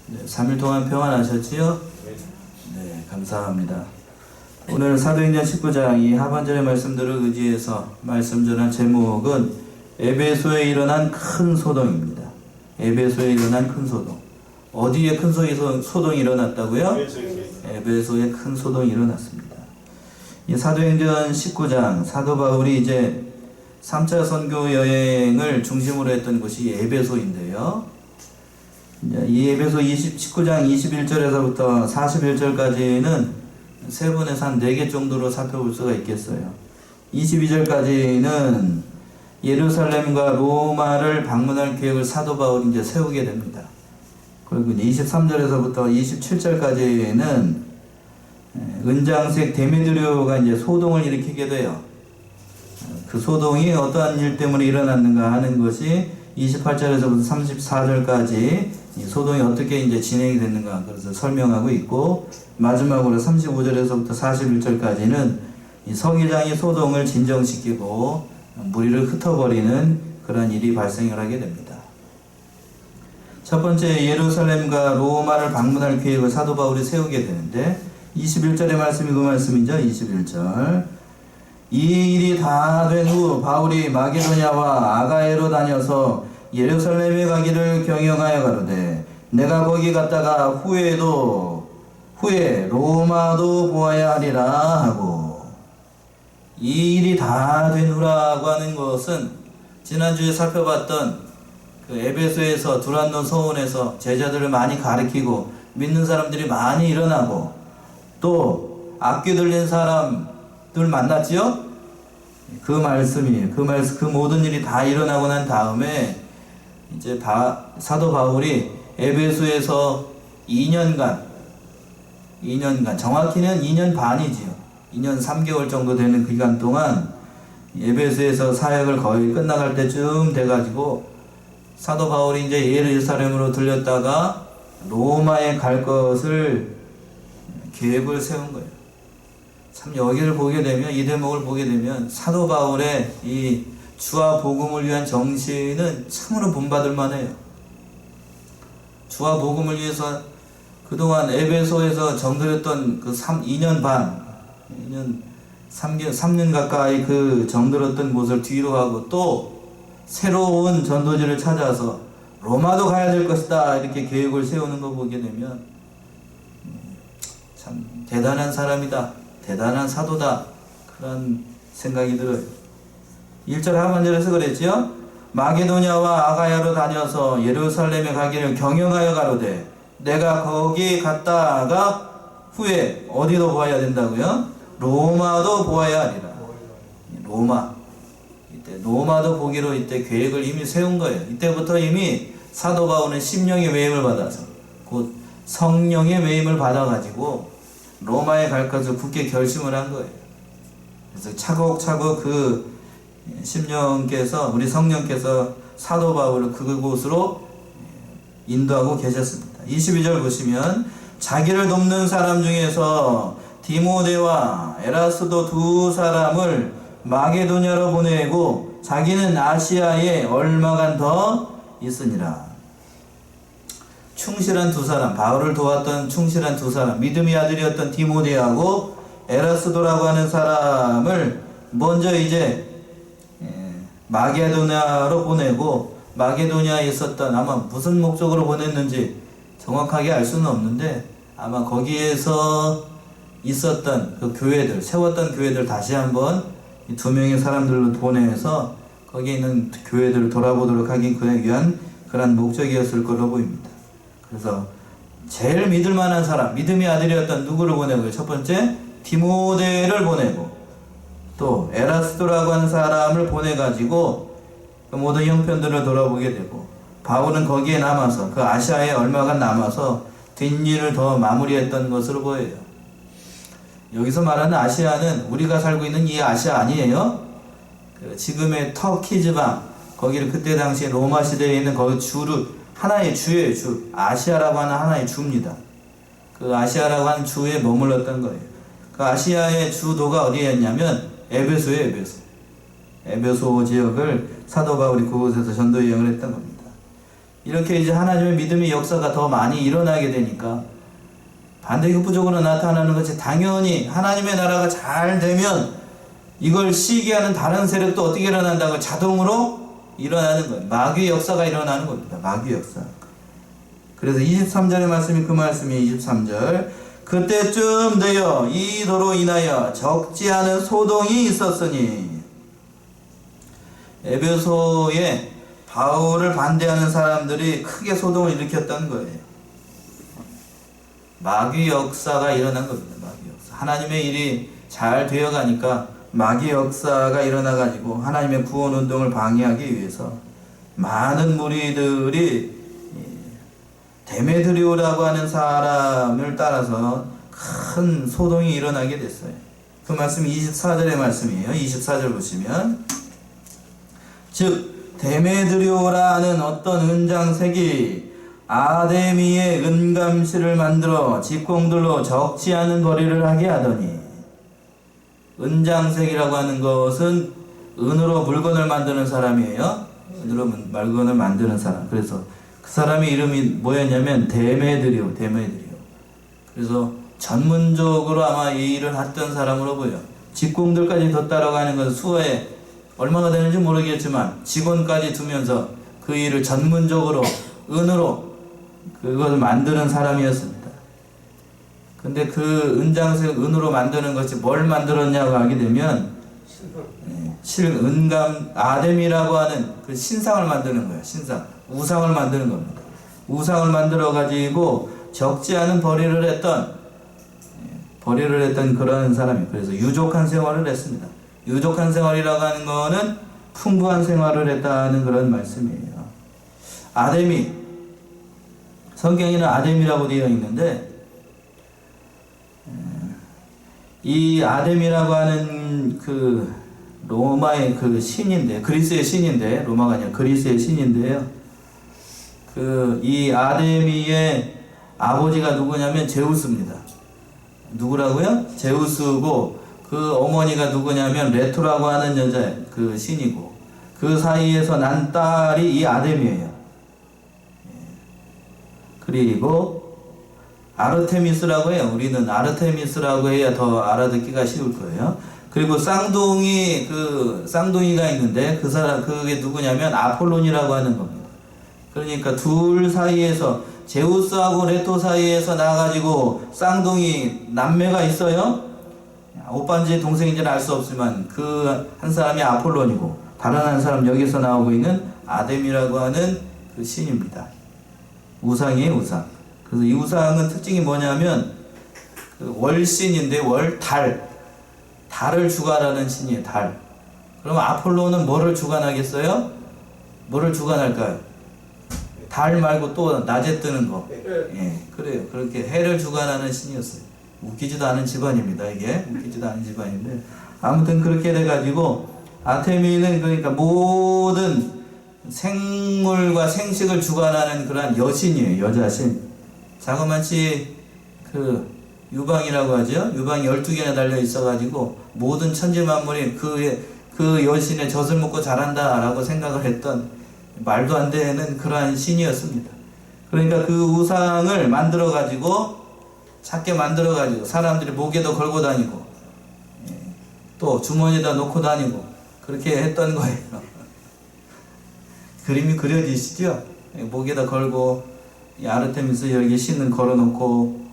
네, 3일 동안 평안하셨지요? 네, 감사합니다. 오늘 사도행전 19장 이 하반절의 말씀들을 의지해서 말씀 전할 제목은 에베소에 일어난 큰 소동입니다. 에베소에 일어난 큰 소동. 어디에 큰 소동이 일어났다고요? 에베소에 큰 소동이 일어났습니다. 이 사도행전 19장 사도 바울이 이제 3차 선교 여행을 중심으로 했던 곳이 에베소인데요. 이 에베소 19장 21절에서부터 41절까지는 세 분에서 한 4개 정도로 살펴볼 수가 있겠어요. 22절까지는 예루살렘과 로마를 방문할 계획을 사도 바울이 이제 세우게 됩니다. 그리고 23절에서부터 27절까지는 은장색 데메드리오가 이제 소동을 일으키게 돼요. 그 소동이 어떠한 일 때문에 일어났는가 하는 것이 28절에서부터 34절까지 이 소동이 어떻게 이제 진행이 됐는가 그래서 설명하고 있고, 마지막으로 35절에서부터 41절까지는 이 서기장이 소동을 진정시키고 무리를 흩어버리는 그런 일이 발생을 하게 됩니다. 첫 번째, 예루살렘과 로마를 방문할 계획을 사도 바울이 세우게 되는데 21절의 말씀이 그 말씀이죠. 21절. 이 일이 다 된 후 바울이 마게도냐와 아가야로 다녀서 예루살렘에 가기를 경영하여 가로되 내가 거기 갔다가 후에 로마도 보아야 하리라 하고, 이 일이 다 된 후라고 하는 것은 지난주에 살펴봤던 그 에베소에서 두란노 서원에서 제자들을 많이 가르치고 믿는 사람들이 많이 일어나고 또 악귀 들린 사람들 만났지요? 그 말씀이에요. 그 모든 일이 다 일어나고 난 다음에 이제 사도 바울이 에베소에서 2년간 정확히는 2년 반이지요. 2년 3개월 정도 되는 기간 동안 에베소에서 사역을 거의 끝나갈 때쯤 돼가지고 사도 바울이 이제 예루살렘으로 들렸다가 로마에 갈 것을 계획을 세운 거예요. 참 여기를 보게 되면, 이 대목을 보게 되면 사도 바울의 이 주와 복음을 위한 정신은 참으로 본받을 만해요. 주와 복음을 위해서 그동안 에베소에서 정들였던 그 2년 3년 가까이 그 정들었던 곳을 뒤로 하고 또 새로운 전도지를 찾아서 로마도 가야 될 것이다 이렇게 계획을 세우는 거 보게 되면 참 대단한 사람이다, 대단한 사도다, 그런 생각이 들어요. 1절 하반절에서 그랬지요. 마게도냐와 아가야로 다녀서 예루살렘에 가기를 경영하여 가로되 내가 거기 갔다가 후에 어디로 보아야 된다고요? 로마도 보아야 하리라. 로마도 보기로 이때 계획을 이미 세운 거예요. 이때부터 이미 사도 바울은 심령의 매임을 받아서 곧 성령의 매임을 받아가지고 로마에 갈 것을 굳게 결심을 한 거예요. 그래서 차곡차곡 그 심령께서, 우리 성령께서 사도 바울을 그곳으로 인도하고 계셨습니다. 22절 보시면 자기를 돕는 사람 중에서 디모데와 에라스도 두 사람을 마게도냐로 보내고 자기는 아시아에 얼마간 더 있으니라. 충실한 두 사람, 바울을 도왔던 충실한 두 사람, 믿음의 아들이었던 디모데하고 에라스도라고 하는 사람을 먼저 이제 마게도냐로 보내고, 마게도냐에 있었던, 아마 무슨 목적으로 보냈는지 정확하게 알 수는 없는데 아마 거기에서 있었던 그 교회들, 세웠던 교회들 다시 한번 이 2명의 사람들로 보내서 거기에 있는 교회들을 돌아보도록 하기 위한 그런 목적이었을 걸로 보입니다. 그래서 제일 믿을 만한 사람, 믿음의 아들이었던 누구를 보내고요? 첫 번째 디모데를 보내고 또 에라스도라고 하는 사람을 보내가지고 그 모든 형편들을 돌아보게 되고, 바울은 거기에 남아서 그 아시아에 얼마간 남아서 뒷일을 더 마무리했던 것으로 보여요. 여기서 말하는 아시아는 우리가 살고 있는 이 아시아 아니에요. 지금의 터키 지방, 거기를 그때 당시 로마 시대에 있는 거기 하나의 주예요. 아시아라고 하는 하나의 주입니다. 그 아시아라고 하는 주에 머물렀던 거예요. 그 아시아의 주도가 어디였냐면 에베소예요. 에베소 지역을 사도 바울이 그곳에서 전도 여행을 했던 겁니다. 이렇게 이제 하나님의 믿음의 역사가 더 많이 일어나게 되니까 반대 흑부적으로 나타나는 것이 당연히 하나님의 나라가 잘 되면 이걸 시기하는 다른 세력도 어떻게 일어난다고 자동으로 일어나는 거예요. 마귀의 역사가 일어나는 겁니다. 마귀의 역사. 그래서 23절의 말씀이 그 말씀이 23절. 그때쯤 되어 이 도로 인하여 적지 않은 소동이 있었으니 에베소에 바울을 반대하는 사람들이 크게 소동을 일으켰다는 거예요. 마귀 역사가 일어난 겁니다. 마귀 역사. 하나님의 일이 잘 되어가니까 마귀 역사가 일어나가지고 하나님의 구원 운동을 방해하기 위해서 많은 무리들이 데메드리오라고 하는 사람을 따라서 큰 소동이 일어나게 됐어요. 그 말씀이 24절의 말씀이에요. 24절 보시면 즉 데메드리오라는 어떤 은장색이 아데미의 은감실을 만들어 직공들로 적지 않은 거리를 하게 하더니, 은장색이라고 하는 것은 은으로 물건을 만드는 사람이에요. 은으로 물건을 만드는 사람. 그래서 그 사람의 이름이 뭐였냐면 데메드리오. 그래서 전문적으로 아마 이 일을 했던 사람으로 보여. 직공들까지 더 따라가는 것은 수에 얼마가 되는지 모르겠지만 직원까지 두면서 그 일을 전문적으로 은으로 그것을 만드는 사람이었습니다. 근데 그 은장색 은으로 만드는 것이 뭘 만들었냐고 하게 되면 은감 아뎀이라고 하는 그 신상을 만드는 거예요. 신상, 우상을 만드는 겁니다. 우상을 만들어 가지고 적지 않은 벌이를 했던 그런 사람이에요. 그래서 유족한 생활을 했습니다. 유족한 생활이라고 하는 거는 풍부한 생활을 했다는 그런 말씀이에요. 아뎀이, 성경에는 아뎀이라고 되어 있는데 이 아뎀이라고 하는 그 로마의 그 신인데, 그리스의 신인데, 로마가 아니라 그리스의 신인데요. 이 아데미의 아버지가 누구냐면 제우스입니다. 누구라고요? 제우스고, 그 어머니가 누구냐면 레토라고 하는 여자, 그 신이고, 그 사이에서 난 딸이 이 아데미예요. 그리고 아르테미스라고 해요. 우리는 아르테미스라고 해야 더 알아듣기가 쉬울 거예요. 그리고 쌍둥이가 있는데 그 사람, 그게 누구냐면 아폴론이라고 하는 겁니다. 그러니까 둘 사이에서, 제우스하고 레토 사이에서 나가지고 쌍둥이 남매가 있어요. 오빠인지 동생인지는 알 수 없지만 그 한 사람이 아폴론이고 다른 한 사람 여기서 나오고 있는 아뎀이라고 하는 그 신입니다. 우상이에요, 우상. 그래서 이 우상은 특징이 뭐냐면 그 월신인데 달을 주관하는 신이에요. 달. 그럼 아폴로는 뭐를 주관하겠어요? 뭐를 주관할까요? 달 말고 또 낮에 뜨는 거. 예, 그래요. 그렇게 해를 주관하는 신이었어요. 웃기지도 않은 집안입니다. 이게 웃기지도 않은 집안인데 아무튼 그렇게 돼가지고 아테미는 그러니까 모든 생물과 생식을 주관하는 그러한 여신이에요. 여자신. 자그마치 그 유방이라고 하죠. 유방이 12개나 달려 있어가지고 모든 천지만물이 그 여신의 젖을 먹고 자란다 라고 생각을 했던 말도 안 되는 그러한 신이었습니다. 그러니까 그 우상을 작게 만들어가지고 사람들이 목에도 걸고 다니고 또 주머니에다 놓고 다니고 그렇게 했던 거예요. 그림이 그려지시죠? 목에다 걸고 아르테미스 여기 신을 걸어놓고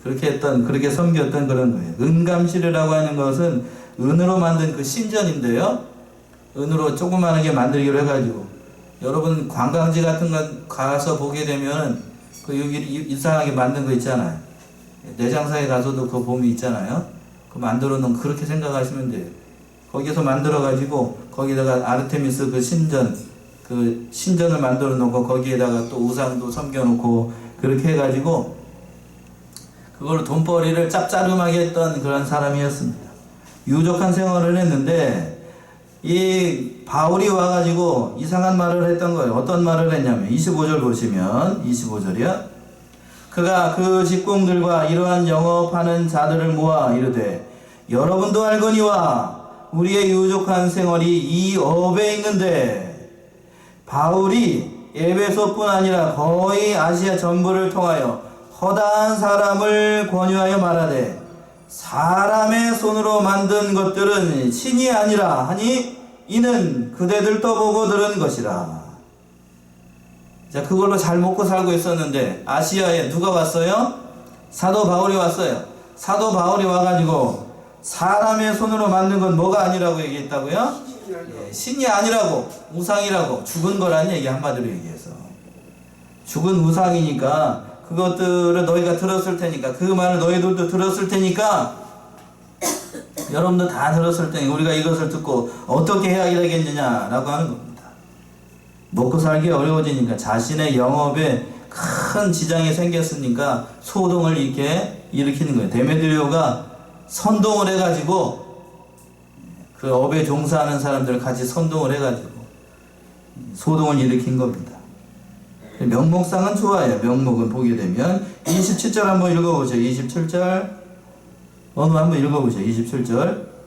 그렇게 섬겼던 그런 거예요. 은감실이라고 하는 것은 은으로 만든 그 신전인데요. 은으로 조그마하게 만들기로 해가지고 여러분 관광지 같은 거 가서 보게 되면 그 여기 이상하게 만든 거 있잖아요. 내장사에 가서도 그 봄이 있잖아요. 그 만들어 놓은 그렇게 생각하시면 돼요. 거기서 만들어 가지고 거기다가 아르테미스 그 신전을 만들어 놓고 거기에다가 또 우상도 섬겨 놓고 그렇게 해가지고 그걸 돈벌이를 짭짤하게 했던 그런 사람이었습니다. 유족한 생활을 했는데 이 바울이 와가지고 이상한 말을 했던 거예요. 어떤 말을 했냐면 25절 보시면 25절이요. 그가 그 직공들과 이러한 영업하는 자들을 모아 이르되 여러분도 알거니와 우리의 유족한 생활이 이 업에 있는데 바울이 에베소뿐 아니라 거의 아시아 전부를 통하여 허다한 사람을 권유하여 말하되 사람의 손으로 만든 것들은 신이 아니라 하니 이는 그대들도 보고 들은 것이라. 자, 그걸로 잘 먹고 살고 있었는데 아시아에 누가 왔어요? 사도 바울이 왔어요. 사도 바울이 와가지고 사람의 손으로 만든 건 뭐가 아니라고 얘기했다고요? 신이 아니라고, 우상이라고, 죽은 거란 얘기, 한마디로 얘기해서. 죽은 우상이니까 그것들을 너희가 들었을 테니까, 그 말을 너희들도 들었을 테니까, 여러분도 다 들었을 테니까 우리가 이것을 듣고 어떻게 해야 되겠느냐라고 하는 겁니다. 먹고 살기 어려워지니까, 자신의 영업에 큰 지장이 생겼으니까 소동을 이렇게 일으키는 거예요. 데메드리오가 선동을 해가지고 그 업에 종사하는 사람들을 같이 선동을 해가지고 소동을 일으킨 겁니다. 명목상은 좋아요. 명목은 보게 되면 27절 한번 읽어보세요. 27절 어느 한번 읽어보세요. 27절.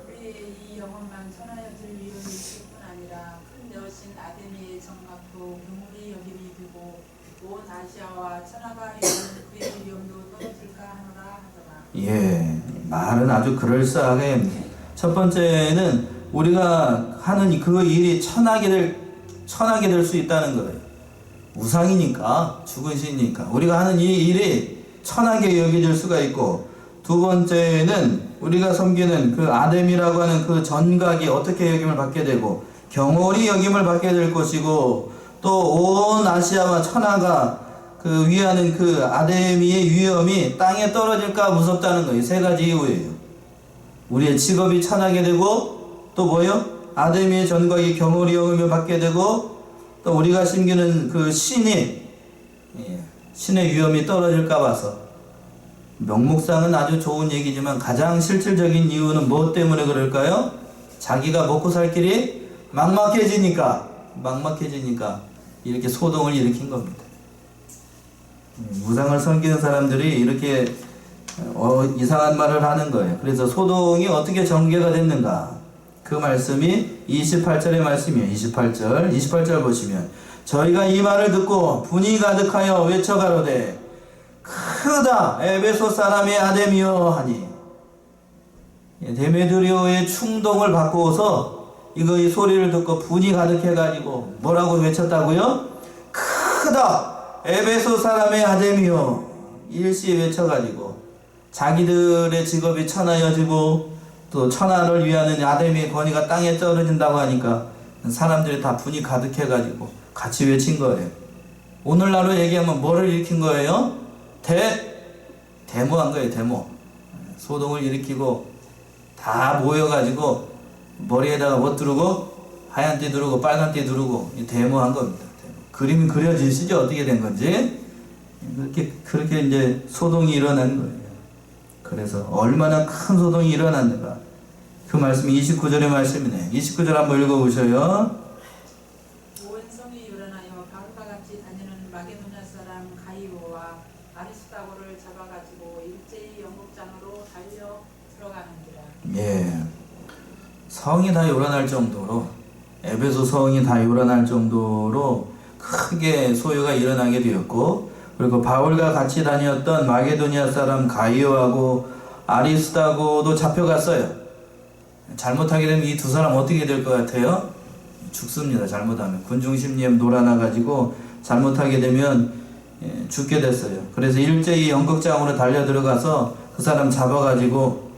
우리의 이 영혼만 천하여들 위로 있을 뿐 아니라 큰 여신 아데미의 정막도 유물이 여김이 되고 온 아시아와 천하가 있는 그의 위엄도 떨어질까 하노라 하더라. 예, 말은 아주 그럴싸하게. 첫 번째는 우리가 하는 그 일이 천하게 될 수 있다는 거예요. 우상이니까, 죽은 신이니까 우리가 하는 이 일이 천하게 여겨질 수가 있고, 두 번째는 우리가 섬기는 그 아뎀이라고 하는 그 전각이 어떻게 여김을 받게 되고 경홀히 여김을 받게 될 것이고, 또 온 아시아와 천하가 그 위하는 그 아데미의 위엄이 땅에 떨어질까 무섭다는 거예요. 세 가지 이유예요. 우리의 직업이 천하게 되고, 또 뭐요? 아데미의 전각이 경홀히 여김을 받게 되고, 또 우리가 섬기는 그 신의 위엄이 떨어질까 봐서. 명목상은 아주 좋은 얘기지만 가장 실질적인 이유는 무엇 때문에 그럴까요? 자기가 먹고 살 길이 막막해지니까 이렇게 소동을 일으킨 겁니다. 우상을 섬기는 사람들이 이렇게 이상한 말을 하는 거예요. 그래서 소동이 어떻게 전개가 됐는가? 그 말씀이 28절의 말씀이에요. 28절 보시면 저희가 이 말을 듣고 분이 가득하여 외쳐가로되 크다 에베소 사람의 아데미여 하니, 데메드리오의 충동을 받고서 이 소리를 듣고 분이 가득해가지고 뭐라고 외쳤다고요? 크다 에베소 사람의 아데미여, 일시에 외쳐가지고 자기들의 직업이 천하여지고 또 천하를 위하는 아데미의 권위가 땅에 떨어진다고 하니까 사람들이 다 분이 가득해가지고 같이 외친 거예요. 오늘날로 얘기하면 뭐를 일으킨 거예요? 데모한 거예요. 데모. 소동을 일으키고 다 모여가지고 머리에다가 뭐 두르고 하얀 띠 두르고 빨간 띠 두르고 데모한 겁니다. 데모. 그림이 그려지시죠? 어떻게 된 건지. 그렇게 이제 소동이 일어난 거예요. 그래서 얼마나 큰 소동이 일어났는가. 그 말씀이 29절의 말씀이네. 29절 한번 읽어보셔요. 온 성이 일어나여 바울과 같이 다니는 마게도냐 사람 가이오와 아리스다고를 잡아가지고 일제히 영국장으로 달려 들어가는지라. 예, 성이 다 요란할 정도로, 에베소 성이 다 요란할 정도로 크게 소요가 일어나게 되었고, 그리고 바울과 같이 다녔던 마게도니아 사람 가이오하고 아리스다고도 잡혀갔어요. 잘못하게 되면 이 두 사람 어떻게 될 것 같아요? 죽습니다. 잘못하면 군중심리에 놀아나가지고 잘못하게 되면 죽게 됐어요. 그래서 일제히 연극장으로 달려 들어가서 그 사람 잡아가지고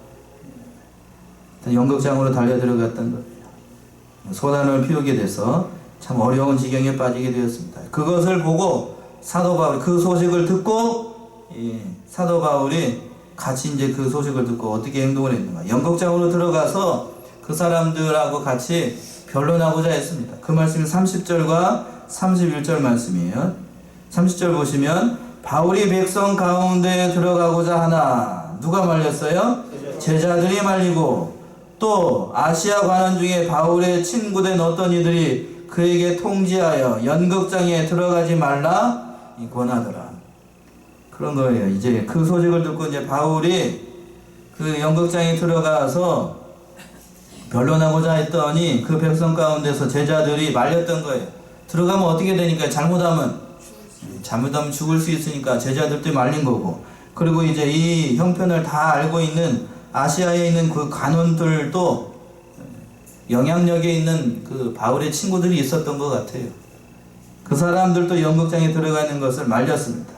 연극장으로 달려 들어갔던 거예요. 소란을 피우게 돼서 참 어려운 지경에 빠지게 되었습니다. 그것을 보고 사도 바울, 그 소식을 듣고 사도 바울이 같이 이제 그 소식을 듣고 어떻게 행동을 했는가? 연극장으로 들어가서 그 사람들하고 같이 변론하고자 했습니다. 그 말씀이 30절과 31절 말씀이에요. 30절 보시면 바울이 백성 가운데 들어가고자 하나 누가 말렸어요? 제자들이 말리고, 또 아시아 관원 중에 바울의 친구된 어떤 이들이 그에게 통지하여 연극장에 들어가지 말라 권하더라. 그런 거예요. 이제 그 소식을 듣고 이제 바울이 그 연극장에 들어가서 변론하고자 했더니 그 백성 가운데서 제자들이 말렸던 거예요. 들어가면 어떻게 되니까 잘못하면 죽을 수 있으니까 제자들도 말린 거고, 그리고 이제 이 형편을 다 알고 있는 아시아에 있는 그 관원들도 영향력에 있는 그 바울의 친구들이 있었던 것 같아요. 그 사람들도 연극장에 들어가는 것을 말렸습니다.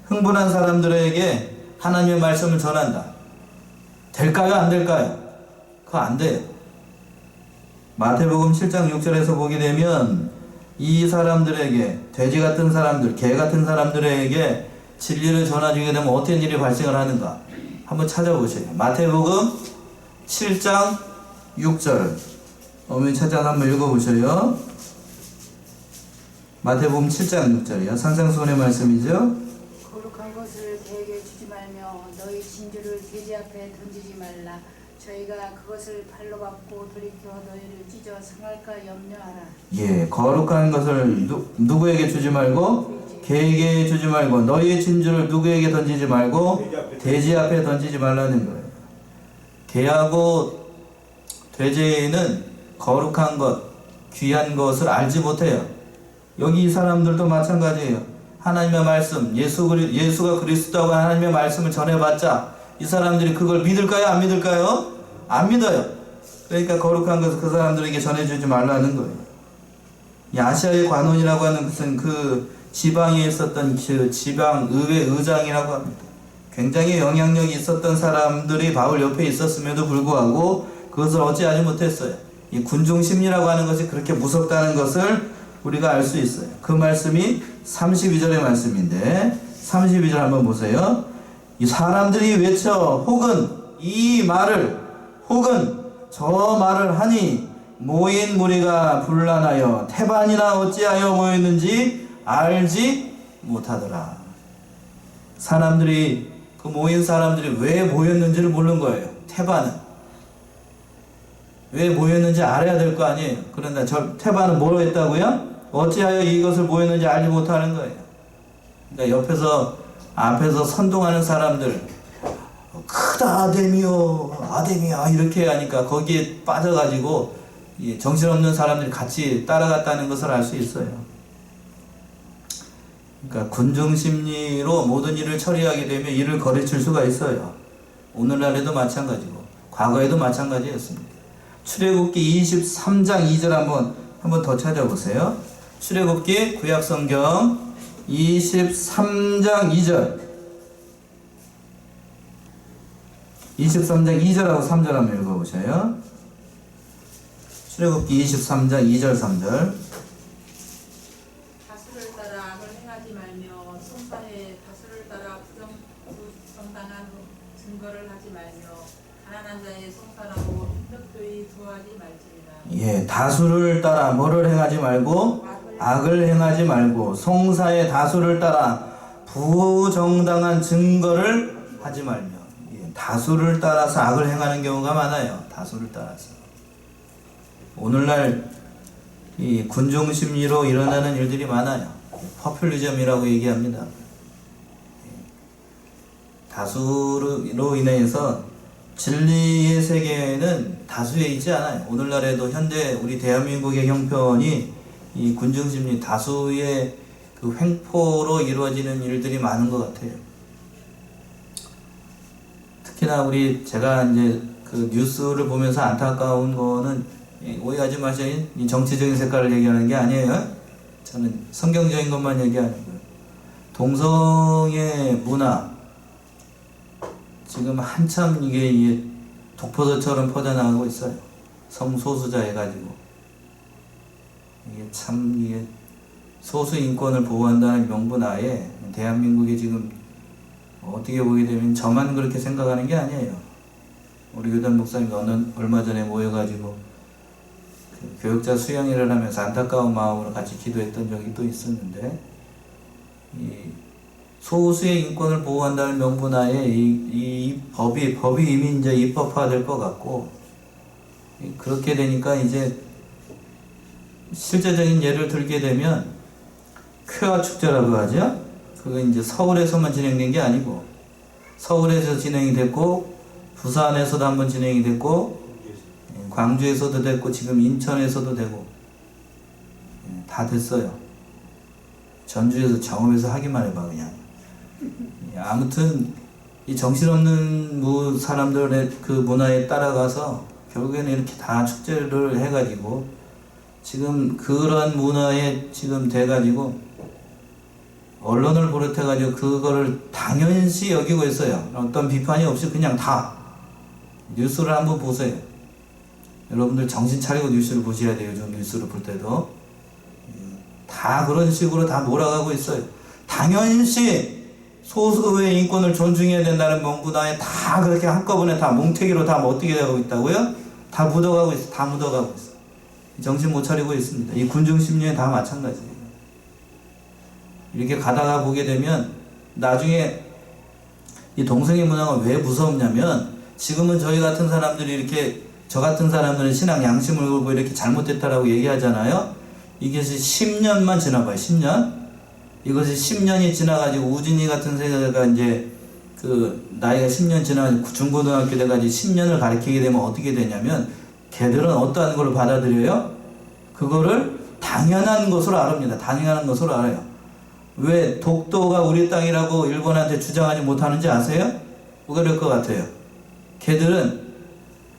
흥분한 사람들에게 하나님의 말씀을 전한다. 될까요? 안 될까요? 그거 안 돼요. 마태복음 7장 6절에서 보게 되면 이 사람들에게, 돼지 같은 사람들, 개 같은 사람들에게 진리를 전해주게 되면 어떤 일이 발생을 하는가 한번 찾아보세요. 마태복음 7장 6절, 어머니 찾아서 한번 읽어보세요. 마태복음 7장 6절이요. 산상수훈의 말씀이죠. 거룩한 것을 개에게 주지 말며 너희 진주를 돼지 앞에 던지지 말라. 저희가 그것을 발로 밟고 돌이켜 너희를 찢어 상할까 염려하라. 예, 거룩한 것을 누구에게 주지 말고, 개에게 주지 말고, 너희의 진주를 누구에게 던지지 말고 돼지 앞에 던지지 말라는 거예요. 개하고 돼지는 거룩한 것, 귀한 것을 알지 못해요. 여기 이 사람들도 마찬가지예요. 하나님의 말씀, 예수가 그리스도라고 하나님의 말씀을 전해봤자 이 사람들이 그걸 믿을까요? 안 믿을까요? 안 믿어요. 그러니까 거룩한 것을 그 사람들에게 전해주지 말라는 거예요. 이 아시아의 관원이라고 하는 것은 그 지방에 있었던 그 지방 의회 의장이라고 합니다. 굉장히 영향력이 있었던 사람들이 바울 옆에 있었음에도 불구하고 그것을 어찌하지 못했어요. 이 군중 심리라고 하는 것이 그렇게 무섭다는 것을 우리가 알 수 있어요. 그 말씀이 32절의 말씀인데 32절 한번 보세요. 이 사람들이 외쳐 혹은 이 말을 혹은 저 말을 하니 모인 무리가 분란하여 태반이나 어찌하여 모였는지 알지 못하더라. 사람들이, 그 모인 사람들이 왜 모였는지를 모르는 거예요. 태반은 왜 모였는지 알아야 될 거 아니에요. 그런데 저 태반은 뭘 했다고요? 어찌하여 이것을 모였는지 알지 못하는 거예요. 그러니까 앞에서 선동하는 사람들, 크다 아데미야 이렇게 하니까 거기에 빠져가지고 정신없는 사람들이 같이 따라갔다는 것을 알 수 있어요. 그러니까 군중심리로 모든 일을 처리하게 되면 일을 거르칠 수가 있어요. 오늘날에도 마찬가지고 과거에도 마찬가지였습니다. 출애굽기 23장 2절 한번 더 찾아보세요. 출애굽기 구약성경 23장 2절, 23장 2절하고 3절 한번 읽어보세요. 출애굽기 23장 2절 3절. 다수를 따라 악을 행하지 말며 송사에 다수를 따라 부정당한 증거를 하지 말며 가난한 자의 송사라고 획득도히 두하지 말지니라. 예, 다수를 따라 뭐를 행하지 말고 악을 행하지 말고 송사의 다수를 따라 부정당한 증거를 하지 말며. 예, 다수를 따라서 악을 행하는 경우가 많아요. 다수를 따라서. 오늘날 이 군중 심리로 일어나는 일들이 많아요. 포퓰리즘이라고 얘기합니다. 다수로 인해서 진리의 세계는 다수에 있지 않아요. 오늘날에도 현재 우리 대한민국의 형편이 이 군중 심리, 다수의 그 횡포로 이루어지는 일들이 많은 것 같아요. 특히나 제가 이제 그 뉴스를 보면서 안타까운 거는, 오해하지 마세요. 이 정치적인 색깔을 얘기하는 게 아니에요. 저는 성경적인 것만 얘기하는 거예요. 동성애 문화, 지금 한참 이게 독포도처럼 퍼져나가고 있어요. 성소수자 해가지고. 이게 소수 인권을 보호한다는 명분 하에 대한민국이 지금 어떻게 보게 되면 저만 그렇게 생각하는 게 아니에요. 우리 교단 목사님이 얼마 전에 모여가지고 그 교육자 수양회를 하면서 안타까운 마음으로 같이 기도했던 적이 또 있었는데, 이 소수의 인권을 보호한다는 명분 하에 이 법이 이미 이제 입법화될 것 같고, 그렇게 되니까 이제 실제적인 예를 들게 되면 쾌화 축제라고 하죠. 그건 이제 서울에서만 진행된 게 아니고 서울에서 진행이 됐고 부산에서도 한번 진행이 됐고 광주에서도 됐고 지금 인천에서도 되고, 다 됐어요. 전주에서 경험해서 하기만 해봐 그냥. 아무튼 이 정신없는 사람들의 그 문화에 따라가서 결국에는 이렇게 다 축제를 해가지고 지금 그런 문화에 지금 돼가지고 언론을 비롯해가지고 그거를 당연시 여기고 있어요. 어떤 비판이 없이 그냥 다 뉴스를 한번 보세요. 여러분들 정신 차리고 뉴스를 보셔야 돼요. 요즘 뉴스를 볼 때도 다 그런 식으로 다 몰아가고 있어요. 당연시 소수의 인권을 존중해야 된다는 문구나에 다 그렇게 한꺼번에 다 뭉태기로 다 어떻게 되고 있다고요? 다 묻어가고 있어. 다 묻어가고 있어. 정신 못 차리고 있습니다. 이 군중심리에 다 마찬가지예요. 이렇게 가다가 보게 되면 나중에 이 동성애 문화가 왜 무섭냐면 지금은 저희 같은 사람들이 이렇게 저 같은 사람들은 신앙 양심을 걸고 이렇게 잘못됐다라고 얘기하잖아요. 이것이 10년만 지나봐요. 10년. 이것이 10년이 지나가지고 우진이 같은 세대가 이제 그 나이가 10년 지나가지고 중고등학교 돼가지고 10년을 가르치게 되면 어떻게 되냐면 걔들은 어떠한 걸로 받아들여요? 그거를 당연한 것으로 알합니다. 당연한 것으로 알아요. 왜 독도가 우리 땅이라고 일본한테 주장하지 못하는지 아세요? 왜 그럴 것 같아요? 걔들은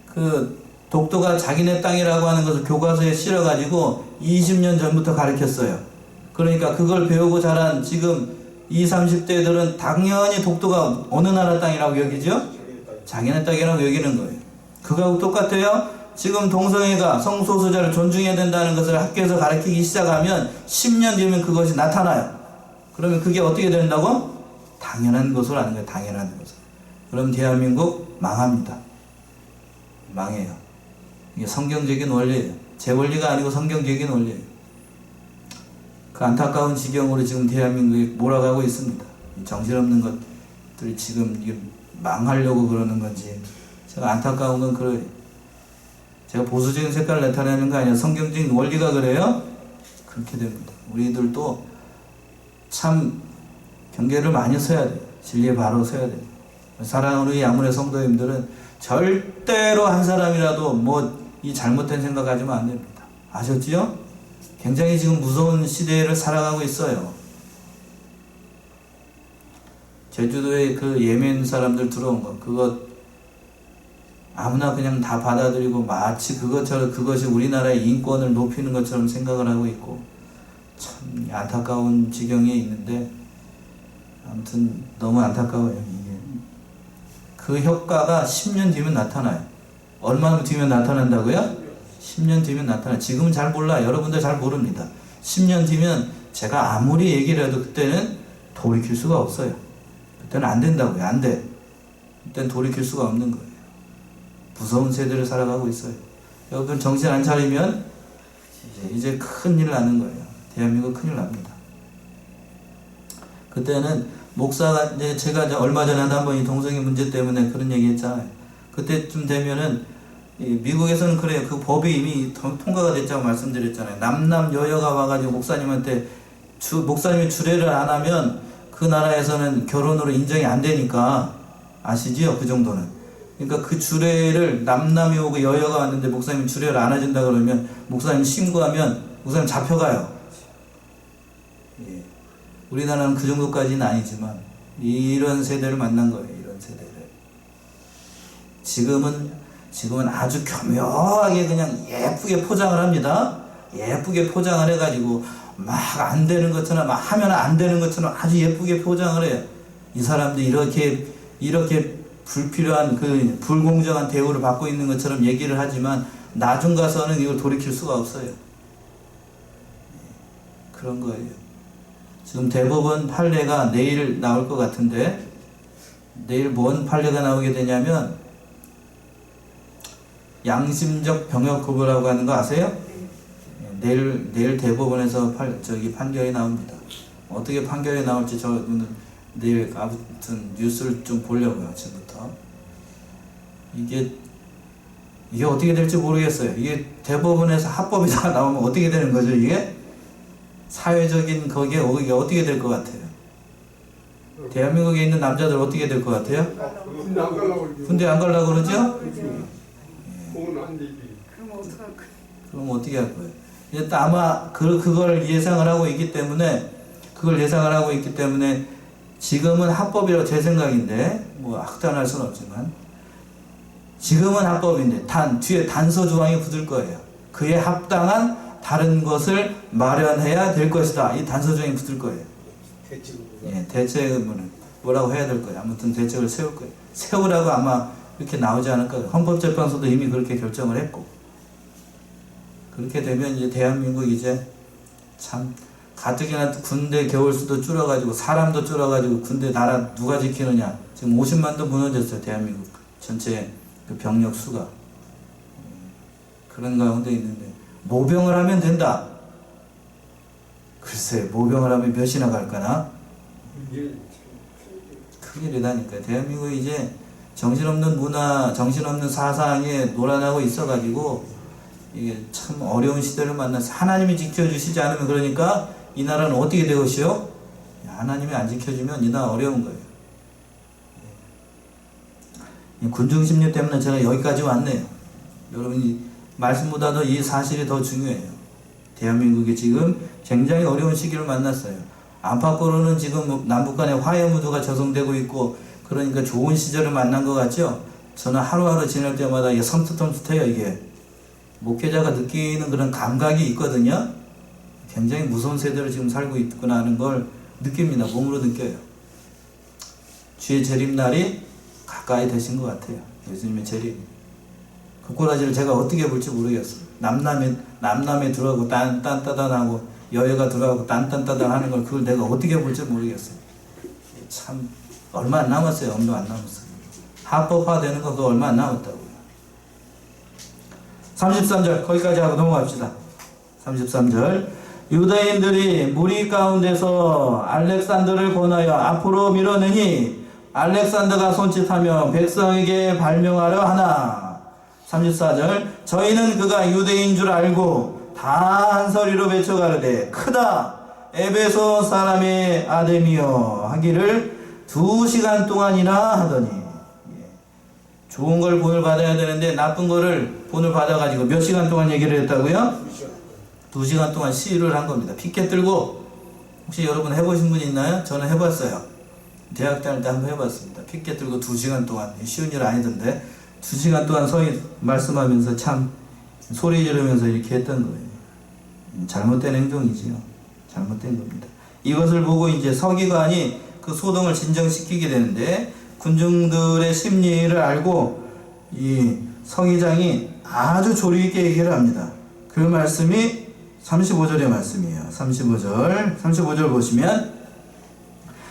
그 독도가 자기네 땅이라고 하는 것을 교과서에 실어가지고 20년 전부터 가르쳤어요. 그러니까 그걸 배우고 자란 지금 20, 30대들은 당연히 독도가 어느 나라 땅이라고 여기죠? 자기네 땅이라고 여기는 거예요. 그거하고 똑같아요. 지금 동성애가 성소수자를 존중해야 된다는 것을 학교에서 가르치기 시작하면 10년 뒤면 그것이 나타나요. 그러면 그게 어떻게 된다고? 당연한 것으로 아는 거예요. 당연한 것으로. 그럼 대한민국 망합니다. 망해요. 이게 성경적인 원리예요. 제 원리가 아니고 성경적인 원리예요. 그 안타까운 지경으로 지금 대한민국이 몰아가고 있습니다. 정신없는 것들이 지금 이게 망하려고 그러는 건지 제가 안타까운 건 그래요. 제가 보수적인 색깔을 나타내는 거 아니에요. 성경적인 원리가 그래요? 그렇게 됩니다. 우리들도 참 경계를 많이 서야 돼요. 진리에 바로 서야 돼요. 사랑하는 우리 야문의 성도님들은 절대로 한 사람이라도 이 잘못된 생각하지면 안 됩니다. 아셨지요? 굉장히 지금 무서운 시대를 살아가고 있어요. 제주도에 그 예멘 사람들 들어온 거, 그거 아무나 그냥 다 받아들이고 마치 그것처럼 그것이 우리나라의 인권을 높이는 것처럼 생각을 하고 있고 참 안타까운 지경에 있는데 아무튼 너무 안타까워요. 이게 그 효과가 10년 뒤면 나타나요. 얼마나 뒤면 나타난다고요? 10년 뒤면 나타나요. 지금은 잘 몰라요. 여러분들 잘 모릅니다. 10년 뒤면 제가 아무리 얘기를 해도 그때는 돌이킬 수가 없어요. 그때는 안 된다고요. 안 돼. 그때는 돌이킬 수가 없는 거예요. 무서운 세대를 살아가고 있어요. 여러분 정신 안 차리면 이제 큰일 나는 거예요. 대한민국 큰일 납니다. 그때는 목사가 제가 얼마 전에 한번 이 동성애 문제 때문에 그런 얘기 했잖아요. 그때쯤 되면은 미국에서는 그래요. 그 법이 이미 통과가 됐다고 말씀드렸잖아요. 남남 여여가 와가지고 목사님한테 목사님이 주례를 안 하면 그 나라에서는 결혼으로 인정이 안 되니까 아시지요? 그 정도는. 그러니까 그 주례를 남남이 오고 여여가 왔는데 목사님이 주례를 안 해준다 그러면 목사님 신고하면 목사님 잡혀가요. 예. 우리나라는 그 정도까지는 아니지만 이런 세대를 만난 거예요. 이런 세대를. 지금은 아주 교묘하게 그냥 예쁘게 포장을 합니다. 예쁘게 포장을 해가지고 막 안 되는 것처럼 막 하면 안 되는 것처럼 아주 예쁘게 포장을 해요. 이 사람들이 이렇게 불필요한 그 불공정한 대우를 받고 있는 것처럼 얘기를 하지만 나중 가서는 이걸 돌이킬 수가 없어요. 그런 거예요. 지금 대법원 판례가 내일 나올 것 같은데 내일 뭔 판례가 나오게 되냐면 양심적 병역 거부라고 하는 거 아세요? 내일 대법원에서 판결이 나옵니다. 어떻게 판결이 나올지 저는 내일 아무튼 뉴스를 좀 보려고요. 지금부터 이게 어떻게 될지 모르겠어요. 이게 대법원에서 합법이 다 나오면 어떻게 되는 거죠? 이게 사회적인 거기에 어떻게 될 것 같아요? 대한민국에 있는 남자들 어떻게 될 것 같아요? 군대 안 가려고 군대 안 가려고 그러죠? 그건 안 되지. 그럼 어떡할 거야? 그럼 어떻게 할 거예요? 이제 아마 그걸 예상을 하고 있기 때문에 지금은 합법이라고 제 생각인데 뭐 확단할 수는 없지만 지금은 합법인데 뒤에 단서 조항이 붙을 거예요. 그에 합당한 다른 것을 마련해야 될 것이다. 이 단서 조항이 붙을 거예요. 예, 대책은 뭐라고 해야 될 거예요. 아무튼 대책을 세울 거예요. 세우라고 아마 이렇게 나오지 않을까. 헌법재판소도 이미 그렇게 결정을 했고. 그렇게 되면 이제 대한민국 이제 참 가뜩이나 군대 겨울수도 줄어가지고 사람도 줄어가지고 군대 나라 누가 지키느냐. 지금 50만도 무너졌어요. 대한민국 전체 그 병력 수가. 그런 가운데 있는데 모병을 하면 된다. 글쎄 모병을 하면 몇이나 갈까나? 큰일이다니까. 대한민국이 이제 정신없는 문화, 정신없는 사상에 놀아나고 있어가지고 이게 참 어려운 시대를 만나서 하나님이 지켜주시지 않으면 그러니까 이 나라는 어떻게 되것이요? 하나님이 안 지켜주면 이 나라 어려운 거예요. 군중심리 때문에 제가 여기까지 왔네요. 여러분이 말씀보다도 이 사실이 더 중요해요. 대한민국이 지금 굉장히 어려운 시기를 만났어요. 안팎으로는 지금 남북 간의 화해 무드가 조성되고 있고 그러니까 좋은 시절을 만난 것 같죠? 저는 하루하루 지낼 때마다 이게 섬찟섬찟해요. 이게 목회자가 느끼는 그런 감각이 있거든요. 굉장히 무서운 세대를 지금 살고 있구나 하는 걸 느낍니다. 몸으로 느껴요. 주의 재림날이 가까이 되신 것 같아요. 예수님의 재림. 그 꼬라지를 제가 어떻게 볼지 모르겠어요. 남남에 들어가고 딴따단하고 여여가 들어가고 딴딴따단 하는 걸 그걸 내가 어떻게 볼지 모르겠어요. 참 얼마 안 남았어요. 얼마 안 남았어요. 합법화되는 거 그거 얼마 안 남았다고요. 33절 거기까지 하고 넘어갑시다. 33절 유대인들이 무리 가운데서 알렉산더를 권하여 앞으로 밀어내니 알렉산더가 손짓하며 백성에게 발명하려 하나. 34절 저희는 그가 유대인 줄 알고 다 한 소리로 외쳐가르되 크다 에베소 사람의 아데미여 하기를 2시간 동안이나 하더니. 좋은 걸 본을 받아야 되는데 나쁜 거를 본을 받아가지고 몇 시간 동안 얘기를 했다고요? 2시간 동안 시위를 한 겁니다. 피켓 들고. 혹시 여러분 해보신 분 있나요? 저는 해봤어요. 대학 다닐 때 한번 해봤습니다. 피켓 들고 2시간 동안. 쉬운 일 아니던데 2시간 동안 서희 말씀하면서 참 소리 지르면서 이렇게 했던 거예요. 잘못된 행동이지요. 잘못된 겁니다. 이것을 보고 이제 서기관이 그 소동을 진정시키게 되는데 군중들의 심리를 알고 이 서기장이 아주 조리 있게 얘기를 합니다. 그 말씀이 35절의 말씀이에요. 35절 보시면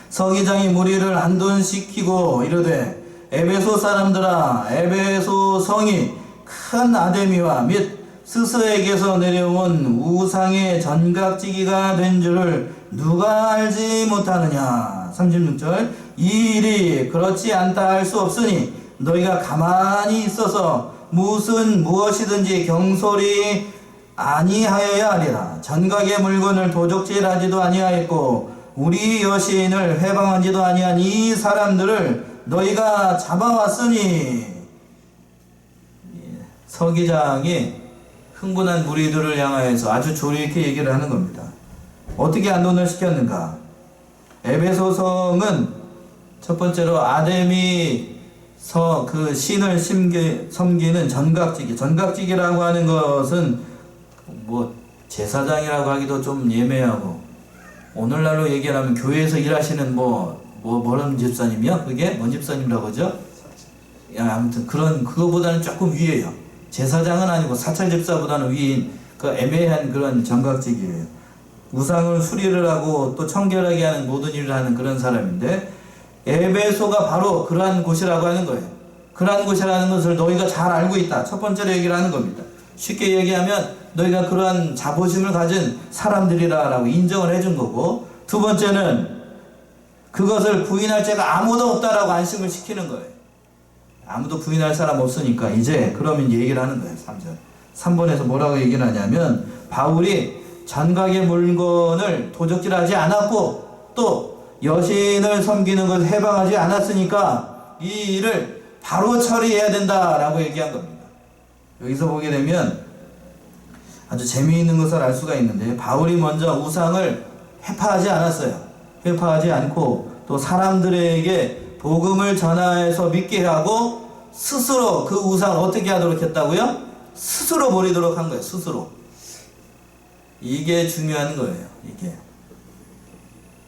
서기장이 무리를 안돈시키고 이르되 에베소 사람들아 에베소 성이 큰 아데미와 및 스스에게서 내려온 우상의 전각지기가 된 줄을 누가 알지 못하느냐. 36절 이 일이 그렇지 않다 할 수 없으니 너희가 가만히 있어서 무엇이든지 경솔히 아니하여야 하리라. 전각의 물건을 도적질하지도 아니하였고 우리 여신을 해방하지도 아니한 이 사람들을 너희가 잡아왔으니. 서기장이 흥분한 무리들을 향하여서 아주 조리 있게 얘기를 하는 겁니다. 어떻게 안돈을 시켰는가? 에베소 성은 첫 번째로 아데미 그 신을 섬기는 전각지기라고 하는 것은 뭐 제사장이라고 하기도 좀 예매하고 오늘날로 얘기하면 교회에서 일하시는 뭐런 집사님이요? 그게 뭔 집사님이라고 하죠? 아무튼 그거보다는 조금 위에요. 제사장은 아니고 사찰 집사보다는 위인 그 애매한 그런 전각직이에요. 우상을 수리를 하고 또 청결하게 하는 모든 일을 하는 그런 사람인데 에베소가 바로 그러한 곳이라고 하는 거예요. 그러한 곳이라는 것을 너희가 잘 알고 있다. 첫 번째로 얘기를 하는 겁니다. 쉽게 얘기하면 너희가 그러한 자부심을 가진 사람들이라고 인정을 해준 거고, 두 번째는 그것을 부인할 자가 아무도 없다라고 안심을 시키는 거예요. 아무도 부인할 사람 없으니까 이제 그러면 얘기를 하는 거예요. 3절 3번에서 뭐라고 얘기를 하냐면 바울이 전각의 물건을 도적질하지 않았고 또 여신을 섬기는 것을 해방하지 않았으니까 이 일을 바로 처리해야 된다라고 얘기한 겁니다. 여기서 보게 되면 아주 재미있는 것을 알 수가 있는데, 바울이 먼저 우상을 회파하지 않았어요. 회파하지 않고 또 사람들에게 복음을 전하여서 믿게 하고 스스로 그 우상을 어떻게 하도록 했다고요? 스스로 버리도록 한 거예요. 스스로. 이게 중요한 거예요. 이게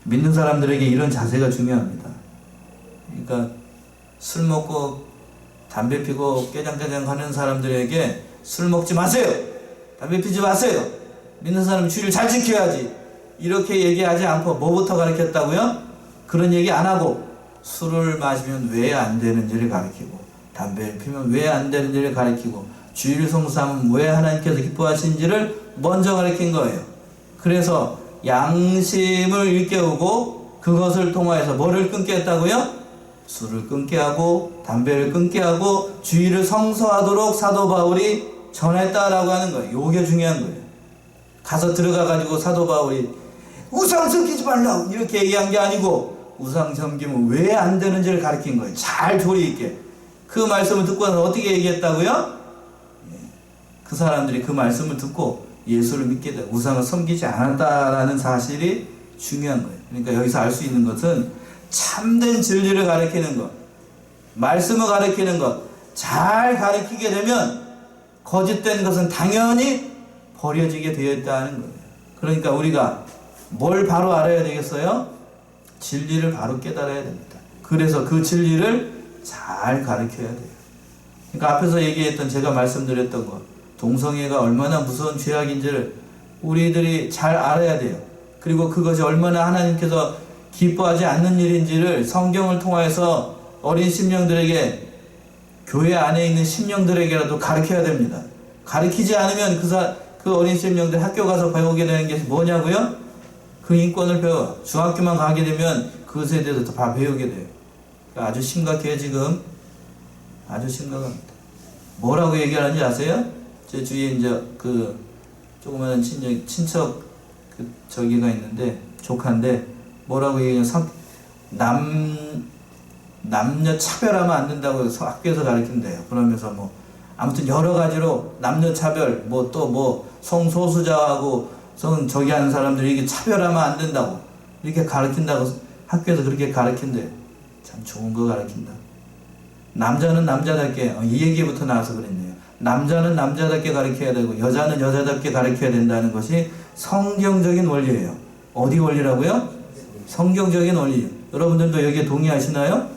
믿는 사람들에게 이런 자세가 중요합니다. 그러니까 술 먹고 담배 피고 깨장깨장 하는 사람들에게 술 먹지 마세요, 담배 피지 마세요, 믿는 사람은 주의를 잘 지켜야지, 이렇게 얘기하지 않고 뭐부터 가르쳤다고요? 그런 얘기 안 하고 술을 마시면 왜 안 되는지를 가르치고, 담배를 피면 왜 안 되는지를 가르치고, 주의를 성수하면 왜 하나님께서 기뻐하시는지를 먼저 가르친 거예요. 그래서 양심을 일깨우고 그것을 통하여서 뭐를 끊게 했다고요? 술을 끊게 하고 담배를 끊게 하고 주의를 성서하도록 사도 바울이 전했다라고 하는 거예요. 요게 중요한 거예요. 가서 들어가 가지고 사도 바울이 우상 섬기지 말라 이렇게 얘기한 게 아니고 우상 섬기면 왜 안 되는지를 가르친 거예요. 잘 조리 있게. 그 말씀을 듣고 나서 어떻게 얘기했다고요? 그 사람들이 그 말씀을 듣고 예수를 믿게 되고 우상을 섬기지 않았다라는 사실이 중요한 거예요. 그러니까 여기서 알 수 있는 것은 참된 진리를 가르치는 것, 말씀을 가르치는 것, 잘 가르치게 되면 거짓된 것은 당연히 버려지게 되어 있다는 거예요. 그러니까 우리가 뭘 바로 알아야 되겠어요? 진리를 바로 깨달아야 됩니다. 그래서 그 진리를 잘 가르쳐야 돼요. 그러니까 앞에서 얘기했던, 제가 말씀드렸던 것, 동성애가 얼마나 무서운 죄악인지를 우리들이 잘 알아야 돼요. 그리고 그것이 얼마나 하나님께서 기뻐하지 않는 일인지를 성경을 통해서 어린 심령들에게, 교회 안에 있는 심령들에게라도 가르쳐야 됩니다. 가르치지 않으면 그 어린 심령들 학교 가서 배우게 되는 게 뭐냐고요? 그 인권을 배워. 중학교만 가게 되면 그것에 대해서 다 배우게 돼요. 그러니까 아주 심각해요. 지금 아주 심각합니다. 뭐라고 얘기하는지 아세요? 제 주위에 이제 그 조그마한 친척 저기가 있는데, 조카인데, 뭐라고 얘기하냐면 남녀 차별하면 안 된다고 해서 학교에서 가르친대요. 그러면서 뭐 아무튼 여러 가지로 남녀 차별, 뭐 또 뭐 성소수자하고 저기 하는 사람들이 이게 차별하면 안 된다고 이렇게 가르친다고 학교에서 그렇게 가르친대요. 참 좋은 거 가르친다. 남자는 남자답게, 이 얘기부터 나와서 그랬네요. 남자는 남자답게 가르쳐야 되고 여자는 여자답게 가르쳐야 된다는 것이 성경적인 원리예요. 어디 원리라고요? 성경적인 원리. 여러분들도 여기에 동의하시나요?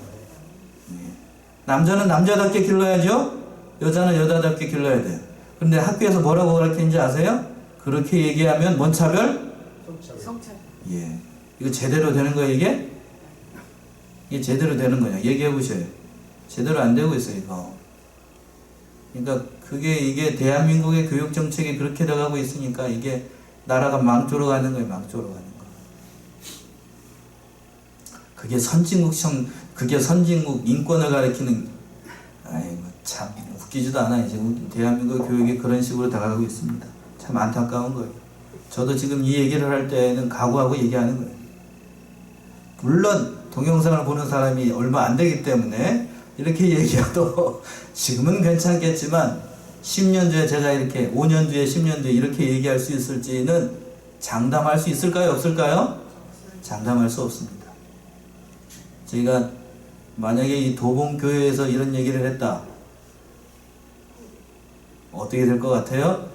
남자는 남자답게 길러야죠. 여자는 여자답게 길러야 돼요. 그런데 학교에서 뭐라고 가르치는지 아세요? 그렇게 얘기하면 뭔 차별? 성차별. 예. 이거 제대로 되는 거예요, 이게? 이게 제대로 되는 거냐? 얘기해 보세요. 제대로 안 되고 있어요, 이거. 그러니까 이게 대한민국의 교육 정책이 그렇게 돼가고 있으니까 이게 나라가 망조로 가는 거예요, 망조로 가는 거. 그게 선진국 인권을 가리키는, 아이고, 참, 웃기지도 않아요. 지금 대한민국 교육이 그런 식으로 다가가고 있습니다. 참 안타까운 거예요. 저도 지금 이 얘기를 할 때는 각오하고 얘기하는 거예요. 물론, 동영상을 보는 사람이 얼마 안 되기 때문에 이렇게 얘기해도 지금은 괜찮겠지만 10년 뒤에 제가 이렇게 5년 뒤에 10년 뒤에 이렇게 얘기할 수 있을지는 장담할 수 있을까요? 없을까요? 장담할 수 없습니다. 저희가 만약에 이 도봉교회에서 이런 얘기를 했다, 어떻게 될 것 같아요?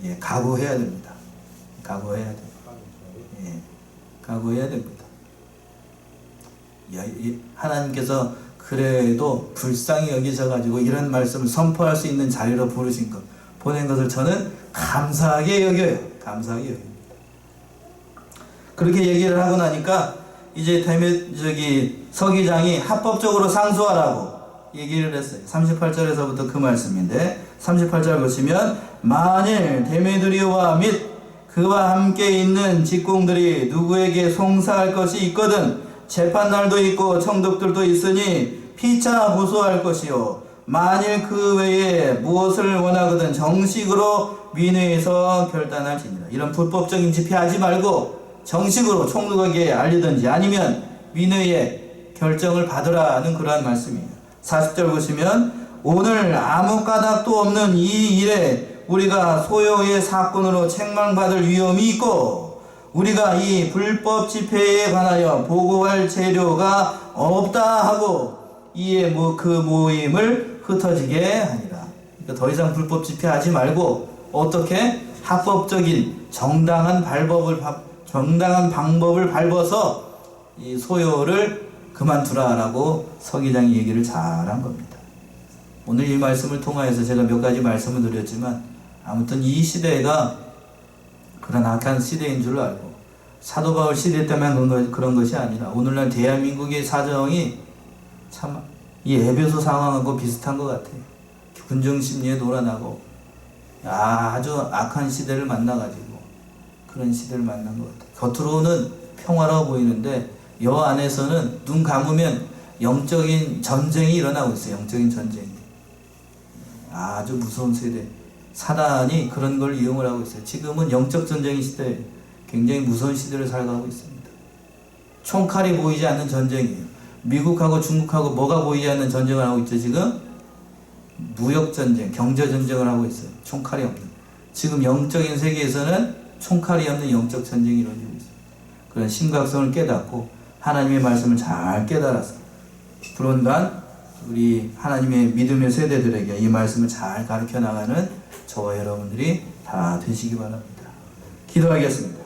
예, 각오해야 됩니다. 각오해야 됩니다. 예, 각오해야 됩니다. 하나님께서 그래도 불쌍히 여기셔가지고 이런 말씀을 선포할 수 있는 자리로 부르신 것, 보낸 것을 저는 감사하게 여겨요. 감사하게 여겨요. 그렇게 얘기를 하고 나니까 이제 서기장이 합법적으로 상소하라고 얘기를 했어요. 38절에서부터 그 말씀인데, 38절 보시면, 만일 데메드리오와 및 그와 함께 있는 직공들이 누구에게 송사할 것이 있거든 재판날도 있고 청독들도 있으니 피차 고소할 것이요, 만일 그 외에 무엇을 원하거든 정식으로 민회에서 결단할지니라. 이런 불법적인 집회하지 말고 정식으로 총독에게 알리든지 아니면 민회에 결정을 받으라는 그러한 말씀이에요. 40절 보시면, 오늘 아무 까닭도 없는 이 일에 우리가 소요의 사건으로 책망받을 위험이 있고 우리가 이 불법 집회에 관하여 보고할 재료가 없다 하고 이에 그 모임을 흩어지게 하니라. 그러니까 더 이상 불법 집회하지 말고 어떻게 합법적인 정당한 방법을 밟아서 이 소요를 그만두라라고 서기장이 얘기를 잘한 겁니다. 오늘 이 말씀을 통하여서 제가 몇 가지 말씀을 드렸지만 아무튼 이 시대가 그런 악한 시대인 줄 알고 사도 바울 시대 때만 그런 것이 아니라 오늘날 대한민국의 사정이 참 이 에베소 상황하고 비슷한 것 같아요. 군중심리에 놀아나고 아주 악한 시대를 만나가지고 그런 시대를 만난 것 같아요. 겉으로는 평화로워 보이는데 여 안에서는 눈 감으면 영적인 전쟁이 일어나고 있어요. 영적인 전쟁이. 아주 무서운 세대. 사단이 그런 걸 이용을 하고 있어요. 지금은 영적 전쟁의 시대에 굉장히 무서운 시대를 살아가고 있습니다. 총칼이 보이지 않는 전쟁이에요. 미국하고 중국하고 뭐가 보이지 않는 전쟁을 하고 있죠. 지금 무역전쟁, 경제전쟁을 하고 있어요. 총칼이 없는. 지금 영적인 세계에서는 총칼이 없는 영적 전쟁이 이루어지고 있어요. 그런 심각성을 깨닫고 하나님의 말씀을 잘 깨달아서 불언간 우리 하나님의 믿음의 세대들에게 이 말씀을 잘 가르쳐 나가는 저와 여러분들이 다 되시기 바랍니다. 기도하겠습니다.